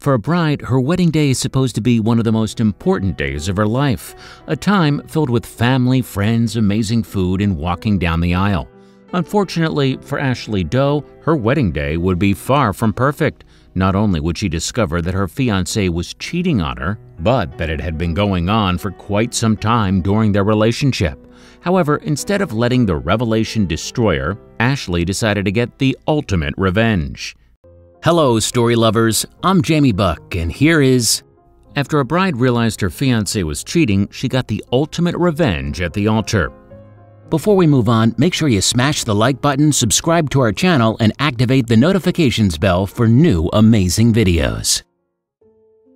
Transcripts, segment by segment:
For a bride, her wedding day is supposed to be one of the most important days of her life, a time filled with family, friends, amazing food, and walking down the aisle. Unfortunately for Ashley Doe, her wedding day would be far from perfect. Not only would she discover that her fiancé was cheating on her, but that it had been going on for quite some time during their relationship. However, instead of letting the revelation destroy her, Ashley decided to get the ultimate revenge. Hello, story lovers. I'm Jamie Buck, and here is... After a bride realized her fiancé was cheating, she got the ultimate revenge at the altar. Before we move on, make sure you smash the like button, subscribe to our channel, and activate the notifications bell for new amazing videos.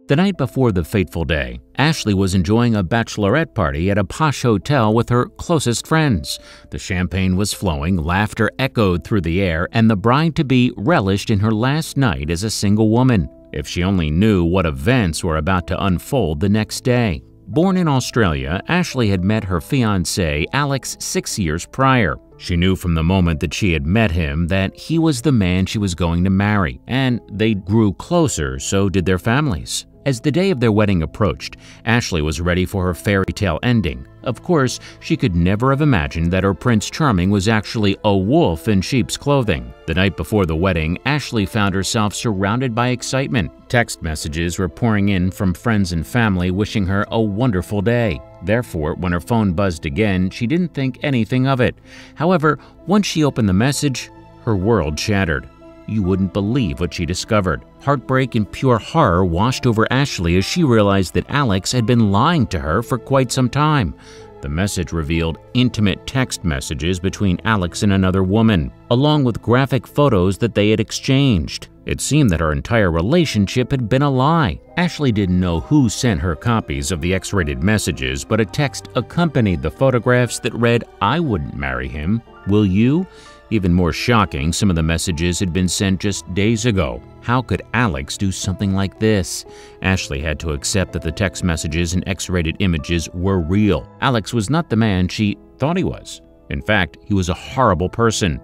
The night before the fateful day, Ashley was enjoying a bachelorette party at a posh hotel with her closest friends. The champagne was flowing, laughter echoed through the air, and the bride-to-be relished in her last night as a single woman. If she only knew what events were about to unfold the next day. Born in Australia, Ashley had met her fiancé, Alex, 6 years prior. She knew from the moment that she had met him that he was the man she was going to marry, and they grew closer, so did their families. As the day of their wedding approached, Ashley was ready for her fairy tale ending. Of course, she could never have imagined that her Prince Charming was actually a wolf in sheep's clothing. The night before the wedding, Ashley found herself surrounded by excitement. Text messages were pouring in from friends and family wishing her a wonderful day. Therefore, when her phone buzzed again, she didn't think anything of it. However, once she opened the message, her world shattered. You wouldn't believe what she discovered. Heartbreak and pure horror washed over Ashley as she realized that Alex had been lying to her for quite some time. The message revealed intimate text messages between Alex and another woman, along with graphic photos that they had exchanged. It seemed that her entire relationship had been a lie. Ashley didn't know who sent her copies of the X-rated messages, but a text accompanied the photographs that read, "I wouldn't marry him. Will you?" Even more shocking, some of the messages had been sent just days ago. How could Alex do something like this? Ashley had to accept that the text messages and X-rated images were real. Alex was not the man she thought he was. In fact, he was a horrible person.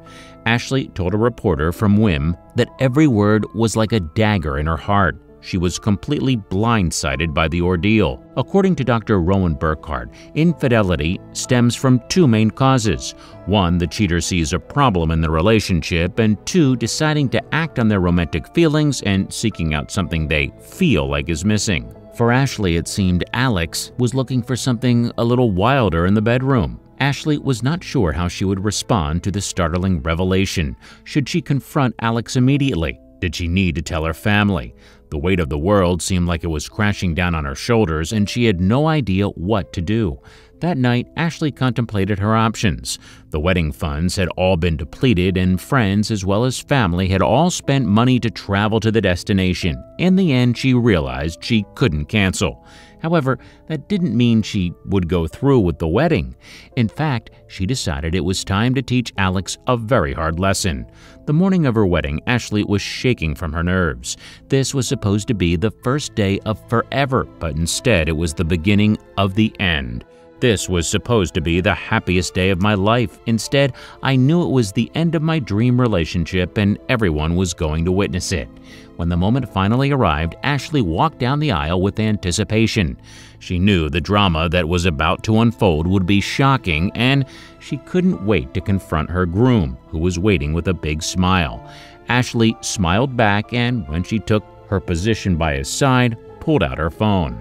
Ashley told a reporter from Whim that every word was like a dagger in her heart. She was completely blindsided by the ordeal. According to Dr. Rowan Burkhardt, infidelity stems from two main causes. One, the cheater sees a problem in the relationship, and two, deciding to act on their romantic feelings and seeking out something they feel like is missing. For Ashley, it seemed Alex was looking for something a little wilder in the bedroom. Ashley was not sure how she would respond to the startling revelation. Should she confront Alex immediately? Did she need to tell her family? The weight of the world seemed like it was crashing down on her shoulders, and she had no idea what to do. That night, Ashley contemplated her options. The wedding funds had all been depleted, and friends as well as family had all spent money to travel to the destination. In the end, she realized she couldn't cancel. However, that didn't mean she would go through with the wedding. In fact, she decided it was time to teach Alex a very hard lesson. The morning of her wedding, Ashley was shaking from her nerves. This was supposed to be the first day of forever, but instead it was the beginning of the end. This was supposed to be the happiest day of my life. Instead, I knew it was the end of my dream relationship and everyone was going to witness it. When the moment finally arrived, Ashley walked down the aisle with anticipation. She knew the drama that was about to unfold would be shocking, and she couldn't wait to confront her groom, who was waiting with a big smile. Ashley smiled back, and when she took her position by his side, pulled out her phone.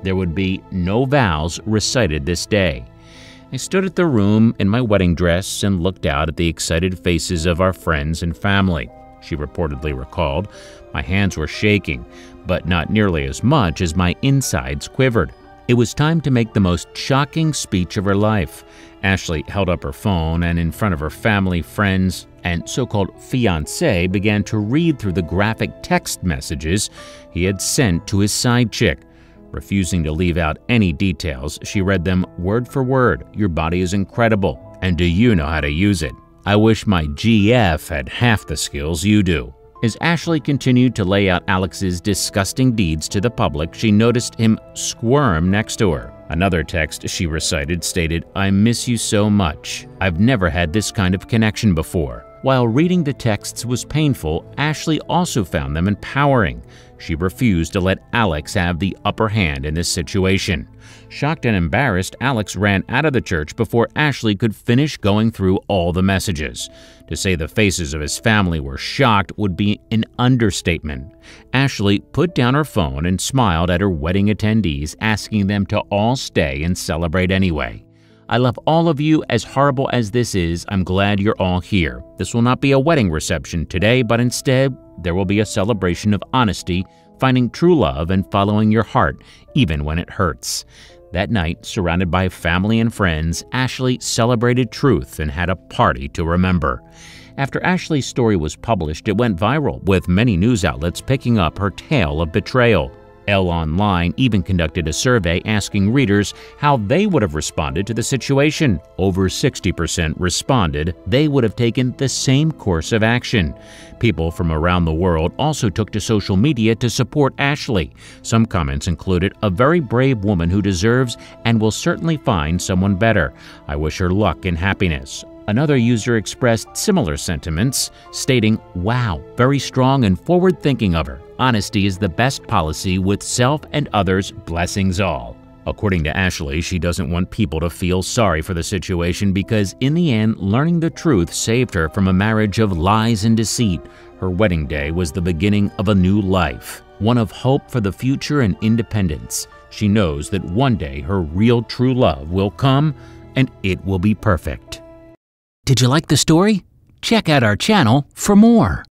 There would be no vows recited this day. I stood at the room in my wedding dress and looked out at the excited faces of our friends and family, she reportedly recalled. My hands were shaking, but not nearly as much as my insides quivered. It was time to make the most shocking speech of her life. Ashley held up her phone and in front of her family, friends, and so-called fiancé began to read through the graphic text messages he had sent to his side chick. Refusing to leave out any details, she read them word for word. "Your body is incredible, and do you know how to use it? I wish my GF had half the skills you do." As Ashley continued to lay out Alex's disgusting deeds to the public, she noticed him squirm next to her. Another text she recited stated, "I miss you so much. I've never had this kind of connection before. While reading the texts was painful, Ashley also found them empowering. She refused to let Alex have the upper hand in this situation. Shocked and embarrassed, Alex ran out of the church before Ashley could finish going through all the messages. To say the faces of his family were shocked would be an understatement. Ashley put down her phone and smiled at her wedding attendees, asking them to all stay and celebrate anyway. "I love all of you. As horrible as this is, I'm glad you're all here. This will not be a wedding reception today, but instead, there will be a celebration of honesty, finding true love, and following your heart, even when it hurts." That night, surrounded by family and friends, Ashley celebrated truth and had a party to remember. After Ashley's story was published, it went viral, with many news outlets picking up her tale of betrayal. Elle Online even conducted a survey asking readers how they would have responded to the situation. Over 60% responded they would have taken the same course of action. People from around the world also took to social media to support Ashley. Some comments included, "A very brave woman who deserves and will certainly find someone better. I wish her luck and happiness." Another user expressed similar sentiments, stating, "Wow, very strong and forward-thinking of her. Honesty is the best policy with self and others, blessings all." According to Ashley, she doesn't want people to feel sorry for the situation because in the end, learning the truth saved her from a marriage of lies and deceit. Her wedding day was the beginning of a new life, one of hope for the future and independence. She knows that one day her real true love will come and it will be perfect. Did you like the story? Check out our channel for more.